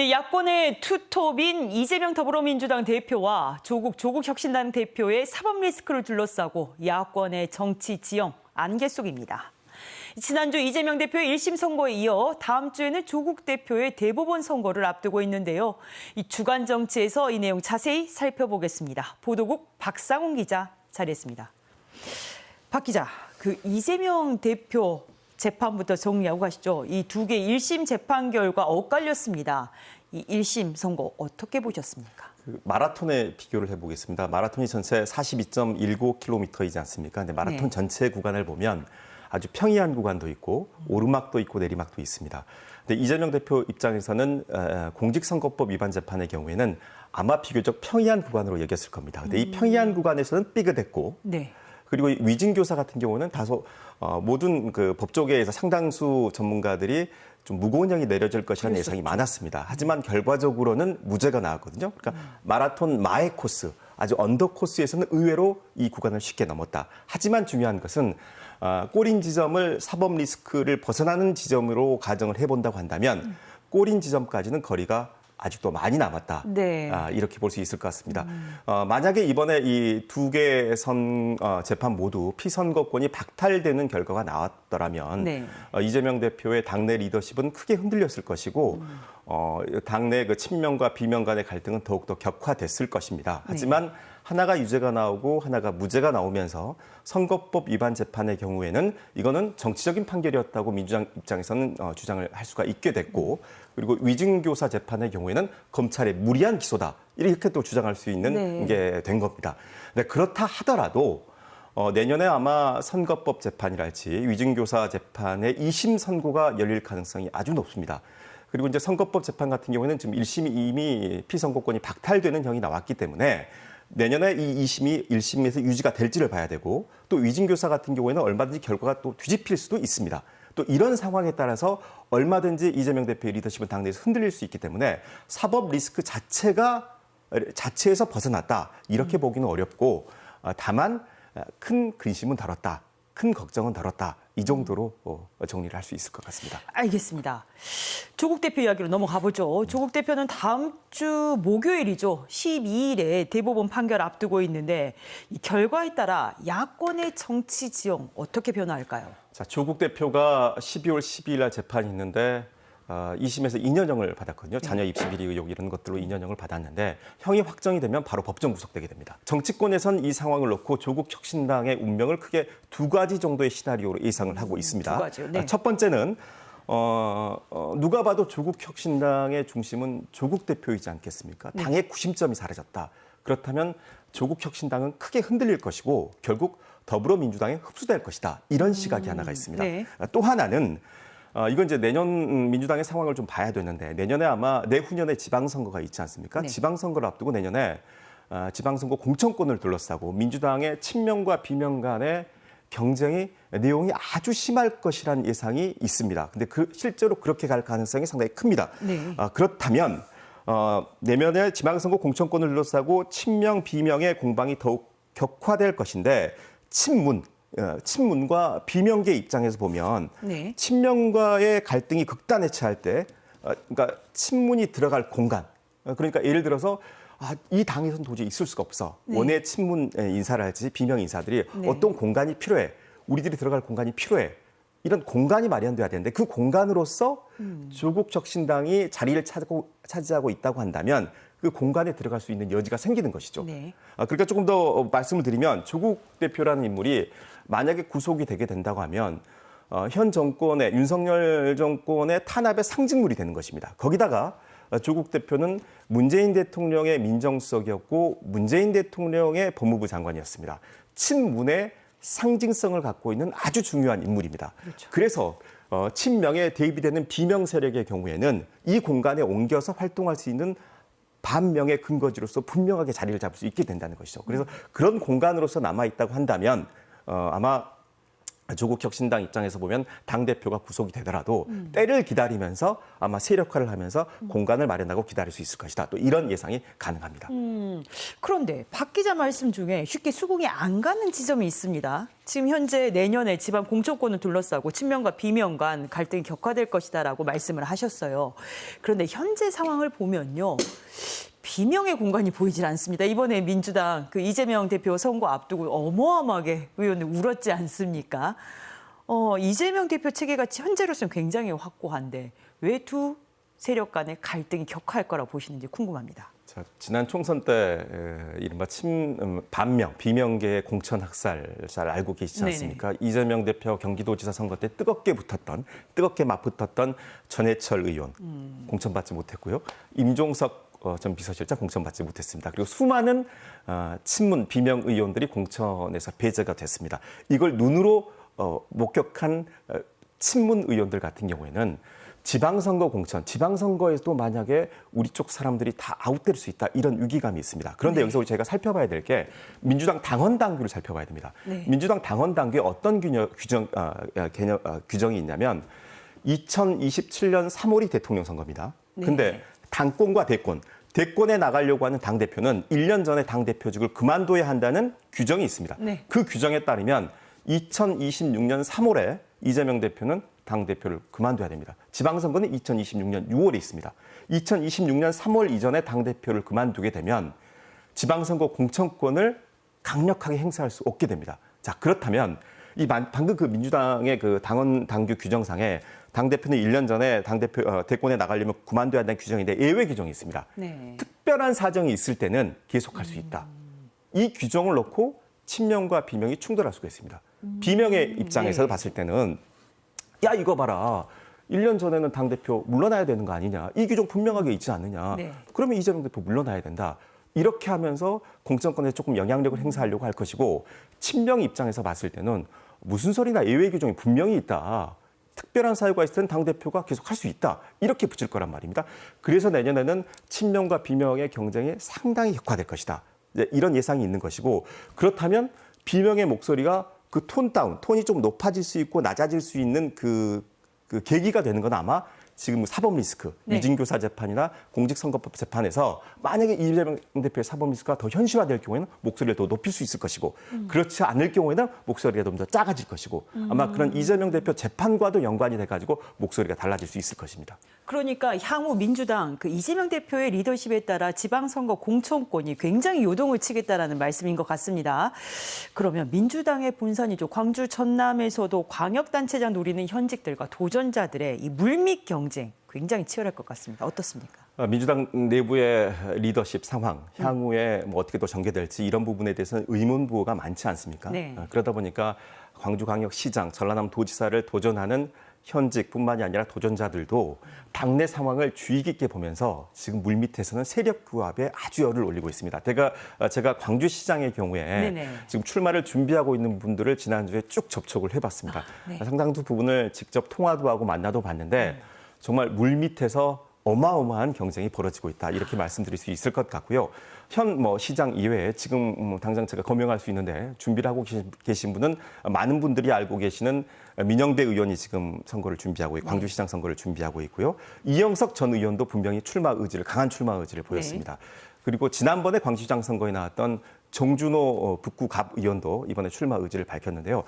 네, 야권의 투톱인 이재명 더불어민주당 대표와 조국 혁신당 대표의 사법 리스크를 둘러싸고 야권의 정치 지형 안개 속입니다. 지난주 이재명 대표의 1심 선고에 이어 다음 주에는 조국 대표의 대법원 선고를 앞두고 있는데요. 이 주간 정치에서 이 내용 자세히 살펴보겠습니다. 보도국 박상훈 기자 자리했습니다. 박 기자, 이재명 대표 재판부터 정리하고 가시죠. 이 두 개 1심 재판 결과 엇갈렸습니다. 이 1심 선고 어떻게 보셨습니까? 마라톤에 비교를 해보겠습니다. 마라톤이 전체 42.19km이지 않습니까? 근데 마라톤 전체 구간을 보면 아주 평이한 구간도 있고 오르막도 있고 내리막도 있습니다. 근데 이재명 대표 입장에서는 공직선거법 위반 재판의 경우에는 아마 비교적 평이한 구간으로 여겼을 겁니다. 근데 이 평이한 구간에서는 삐끗했고 그리고 위증교사 같은 경우는 다소 모든 법조계에서 상당수 전문가들이 좀 무거운 형이 내려질 것이라는 예상이 많았습니다. 하지만 결과적으로는 무죄가 나왔거든요. 그러니까 마라톤 마의 코스, 아주 언더 코스에서는 의외로 이 구간을 쉽게 넘었다. 하지만 중요한 것은 꼬린 지점을 사법 리스크를 벗어나는 지점으로 가정을 해본다고 한다면 꼬린 지점까지는 거리가 아직도 많이 남았다. 이렇게 볼 수 있을 것 같습니다. 만약에 이번에 이 두 개의 재판 모두 피선거권이 박탈되는 결과가 나왔더라면 이재명 대표의 당내 리더십은 크게 흔들렸을 것이고 당내 친명과 비명 간의 갈등은 더욱더 격화됐을 것입니다. 하지만 하나가 유죄가 나오고 하나가 무죄가 나오면서 선거법 위반 재판의 경우에는 이거는 정치적인 판결이었다고 민주당 입장에서는 주장을 할 수가 있게 됐고, 그리고 위증교사 재판의 경우에는 검찰의 무리한 기소다 이렇게 또 주장할 수 있는 게 된 겁니다. 근데 그렇다 하더라도 내년에 아마 선거법 재판이랄지 위증교사 재판의 2심 선고가 열릴 가능성이 아주 높습니다. 그리고 이제 선거법 재판 같은 경우에는 지금 1심이 이미 피선거권이 박탈되는 형이 나왔기 때문에 내년에 이 2심이 1심에서 유지가 될지를 봐야 되고, 또 위증교사 같은 경우에는 얼마든지 결과가 또 뒤집힐 수도 있습니다. 또 이런 상황에 따라서 얼마든지 이재명 대표의 리더십은 당내에서 흔들릴 수 있기 때문에 사법 리스크 자체에서 벗어났다 이렇게 보기는 어렵고, 다만 큰 근심은 덜었다, 큰 걱정은 덜었다, 이 정도로 정리를 할 수 있을 것 같습니다. 알겠습니다. 조국 대표 이야기로 넘어가 보죠. 조국 대표는 다음 주 목요일이죠. 12일에 대법원 판결 앞두고 있는데 이 결과에 따라 야권의 정치 지형 어떻게 변화할까요? 자, 조국 대표가 12월 12일 날 재판이 있는데 2심에서 2년형을 받았거든요. 자녀 입시 비리 의혹 이런 것들로 2년형을 받았는데 형이 확정이 되면 바로 법정 구속되게 됩니다. 정치권에선 이 상황을 놓고 조국 혁신당의 운명을 크게 두 가지 정도의 시나리오로 예상을 하고 있습니다. 두 가지요? 첫 번째는 누가 봐도 조국 혁신당의 중심은 조국 대표이지 않겠습니까? 당의 구심점이 사라졌다. 그렇다면 조국 혁신당은 크게 흔들릴 것이고 결국 더불어민주당에 흡수될 것이다. 이런 시각이 하나가 있습니다. 또 하나는 이건 이제 내년 민주당의 상황을 좀 봐야 되는데, 내년에 아마 내후년에 지방선거가 있지 않습니까? 지방선거를 앞두고 내년에 지방선거 공천권을 둘러싸고 민주당의 친명과 비명 간의 경쟁이 내용이 아주 심할 것이라는 예상이 있습니다. 근데 실제로 그렇게 갈 가능성이 상당히 큽니다. 그렇다면 내년에 지방선거 공천권을 둘러싸고 친명, 비명의 공방이 더욱 격화될 것인데, 친문과 비명계 입장에서 보면 친명과의 갈등이 극단해체할 때, 그러니까 친문이 들어갈 공간, 그러니까 예를 들어서 이 당에서는 도저히 있을 수가 없어. 원외 친문 인사랄지 비명 인사들이 어떤 공간이 필요해. 우리들이 들어갈 공간이 필요해. 이런 공간이 마련돼야 되는데 그 공간으로서 조국 혁신당이 자리를 차지하고 있다고 한다면 그 공간에 들어갈 수 있는 여지가 생기는 것이죠. 그러니까 조금 더 말씀을 드리면 조국 대표라는 인물이 만약에 구속이 되게 된다고 하면 현 정권의, 윤석열 정권의 탄압의 상징물이 되는 것입니다. 거기다가 조국 대표는 문재인 대통령의 민정수석이었고 문재인 대통령의 법무부 장관이었습니다. 친문의 상징성을 갖고 있는 아주 중요한 인물입니다. 그래서 친명에 대입이 되는 비명 세력의 경우에는 이 공간에 옮겨서 활동할 수 있는 반명의 근거지로서 분명하게 자리를 잡을 수 있게 된다는 것이죠. 그래서 그런 공간으로서 남아있다고 한다면 아마 조국혁신당 입장에서 보면 당대표가 구속이 되더라도 때를 기다리면서 아마 세력화를 하면서 공간을 마련하고 기다릴 수 있을 것이다. 또 이런 예상이 가능합니다. 그런데 박 기자 말씀 중에 쉽게 수긍이 안 가는 지점이 있습니다. 지금 현재 내년에 지방 공천권을 둘러싸고 친명과 비명 간 갈등이 격화될 것이다라고 말씀을 하셨어요. 그런데 현재 상황을 보면요. 비명의 공간이 보이질 않습니다. 이번에 민주당 그 이재명 대표 선거 앞두고 어마어마하게 의원들 울었지 않습니까? 이재명 대표 체계가 현재로서는 굉장히 확고한데 왜 두 세력 간의 갈등이 격화할 거라고 보시는지 궁금합니다. 자, 지난 총선 때 이른바 반명, 비명계의 공천 학살 잘 알고 계시지 않습니까? 네네. 이재명 대표 경기도지사 선거 때 뜨겁게 맞붙었던 전해철 의원 공천받지 못했고요. 임종석 전 비서실장 공천받지 못했습니다. 그리고 수많은 친문 비명 의원들이 공천에서 배제가 됐습니다. 이걸 눈으로 목격한 친문 의원들 같은 경우에는 지방선거 공천, 지방선거에서도 만약에 우리 쪽 사람들이 다 아웃될 수 있다 이런 위기감이 있습니다. 그런데 네. 여기서 저희가 살펴봐야 될 게 민주당 당원 당규를 살펴봐야 됩니다. 네. 민주당 당원 당규에 어떤 규정이 있냐면 2027년 3월이 대통령 선거입니다. 근데 네. 당권과 대권에 나가려고 하는 당대표는 1년 전에 당대표직을 그만둬야 한다는 규정이 있습니다. 네. 그 규정에 따르면 2026년 3월에 이재명 대표는 당대표를 그만둬야 됩니다. 지방선거는 2026년 6월에 있습니다. 2026년 3월 이전에 당대표를 그만두게 되면 지방선거 공천권을 강력하게 행사할 수 없게 됩니다. 자, 그렇다면 방금 그 민주당의 그 당원 당규 규정상에 당대표는 1년 전에 대권에 나가려면 그만둬야 한다는 규정인데 예외 규정이 있습니다. 네. 특별한 사정이 있을 때는 계속할 수 있다. 이 규정을 놓고 친명과 비명이 충돌할 수가 있습니다. 비명의 입장에서 봤을 때는 야 이거 봐라. 1년 전에는 당대표 물러나야 되는 거 아니냐. 이 규정 분명하게 있지 않느냐. 네. 그러면 이재명 대표 물러나야 된다. 이렇게 하면서 공천권에 조금 영향력을 행사하려고 할 것이고 친명 입장에서 봤을 때는 무슨 소리나 예외 규정이 분명히 있다. 특별한 사유가 있을 때는 당대표가 계속 할 수 있다. 이렇게 붙일 거란 말입니다. 그래서 내년에는 친명과 비명의 경쟁이 상당히 격화될 것이다. 이런 예상이 있는 것이고 그렇다면 비명의 목소리가 그 톤이 좀 높아질 수 있고 낮아질 수 있는 그 계기가 되는 건 아마 지금 사법 리스크, 네. 위증교사 재판이나 공직선거법 재판에서 만약에 이재명 대표의 사법 리스크가 더 현실화될 경우에는 목소리를 더 높일 수 있을 것이고 그렇지 않을 경우에는 목소리가 좀 더 작아질 것이고 아마 그런 이재명 대표 재판과도 연관이 돼가지고 목소리가 달라질 수 있을 것입니다. 그러니까 향후 민주당 그 이재명 대표의 리더십에 따라 지방선거 공천권이 굉장히 요동을 치겠다라는 말씀인 것 같습니다. 그러면 민주당의 본선이죠. 광주 전남에서도 광역단체장 노리는 현직들과 도전자들의 이 물밑 경쟁 굉장히 치열할 것 같습니다. 어떻습니까? 민주당 내부의 리더십 상황, 향후에 뭐 어떻게 더 전개될지 이런 부분에 대해서는 의문부호가 많지 않습니까? 네. 그러다 보니까 광주광역시장, 전라남 도지사를 도전하는 현직뿐만이 아니라 도전자들도 당내 상황을 주의 깊게 보면서 지금 물밑에서는 세력 규합에 아주 열을 올리고 있습니다. 제가 광주시장의 경우에 네네. 지금 출마를 준비하고 있는 분들을 지난주에 쭉 접촉을 해봤습니다. 네. 상당수 부분을 직접 통화도 하고 만나도 봤는데 정말 물밑에서 어마어마한 경쟁이 벌어지고 있다. 이렇게 말씀드릴 수 있을 것 같고요. 시장 이외에 지금 당장 제가 거명할 수 있는데 준비를 하고 계신 분은 많은 분들이 알고 계시는 민영대 의원이 지금 선거를 준비하고 광주시장 선거를 준비하고 있고요. 이영석 전 의원도 분명히 강한 출마 의지를 보였습니다. 네. 그리고 지난번에 광주시장 선거에 나왔던 정준호 북구 갑 의원도 이번에 출마 의지를 밝혔는데요.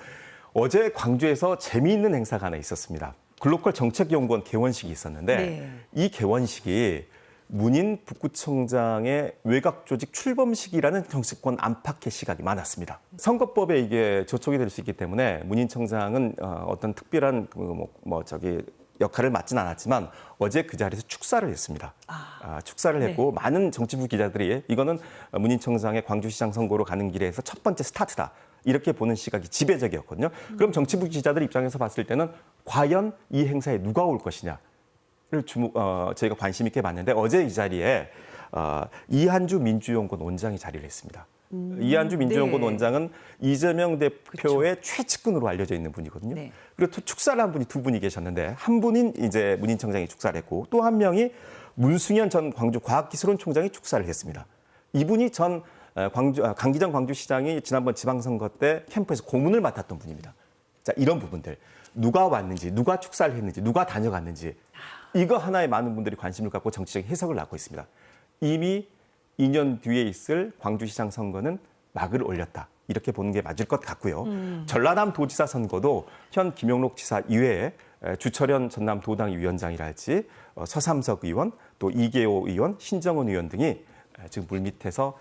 어제 광주에서 재미있는 행사가 하나 있었습니다. 글로컬 정책연구원 개원식이 있었는데 네. 이 개원식이 문인 북구청장의 외곽조직 출범식이라는 정치권 안팎의 시각이 많았습니다. 선거법에 이게 조촉이 될 수 있기 때문에 문인 청장은 어떤 특별한 역할을 맡진 않았지만 어제 그 자리에서 축사를 했습니다. 축사를 했고 네. 많은 정치부 기자들이 이거는 문인 청장의 광주시장 선거로 가는 길에서 첫 번째 스타트다. 이렇게 보는 시각이 지배적이었거든요. 그럼 정치부 기자들 입장에서 봤을 때는 과연 이 행사에 누가 올 것이냐를 저희가 관심 있게 봤는데 어제 이 자리에 이한주 민주연구원 원장이 자리를 했습니다. 이한주 민주연구원 네. 원장은 이재명 대표의 그렇죠. 최측근으로 알려져 있는 분이거든요. 네. 그리고 또 축사를 한 분이 두 분이 계셨는데 한 분인 이제 문인청장이 축사를 했고 또 한 명이 문승현 전 광주과학기술원총장이 축사를 했습니다. 이분이 강기정 광주시장이 지난번 지방선거 때 캠프에서 고문을 맡았던 분입니다. 자, 이런 부분들. 누가 왔는지, 누가 축사를 했는지, 누가 다녀갔는지 이거 하나에 많은 분들이 관심을 갖고 정치적인 해석을 낳고 있습니다. 이미 2년 뒤에 있을 광주시장 선거는 막을 올렸다. 이렇게 보는 게 맞을 것 같고요. 전라남 도지사 선거도 현 김용록 지사 이외에 주철현 전남도당 위원장이랄지 서삼석 의원, 또 이계호 의원, 신정은 의원 등이 지금 물밑에서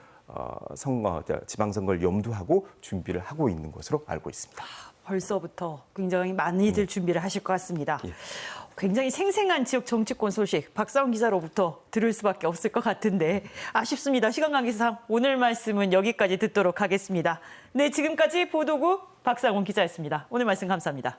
지방선거를 염두하고 준비를 하고 있는 것으로 알고 있습니다. 벌써부터 굉장히 많이들 준비를 하실 것 같습니다. 예. 굉장히 생생한 지역 정치권 소식 박사원 기자로부터 들을 수밖에 없을 것 같은데 아쉽습니다. 시간 관계상 오늘 말씀은 여기까지 듣도록 하겠습니다. 네, 지금까지 보도국 박상원 기자였습니다. 오늘 말씀 감사합니다.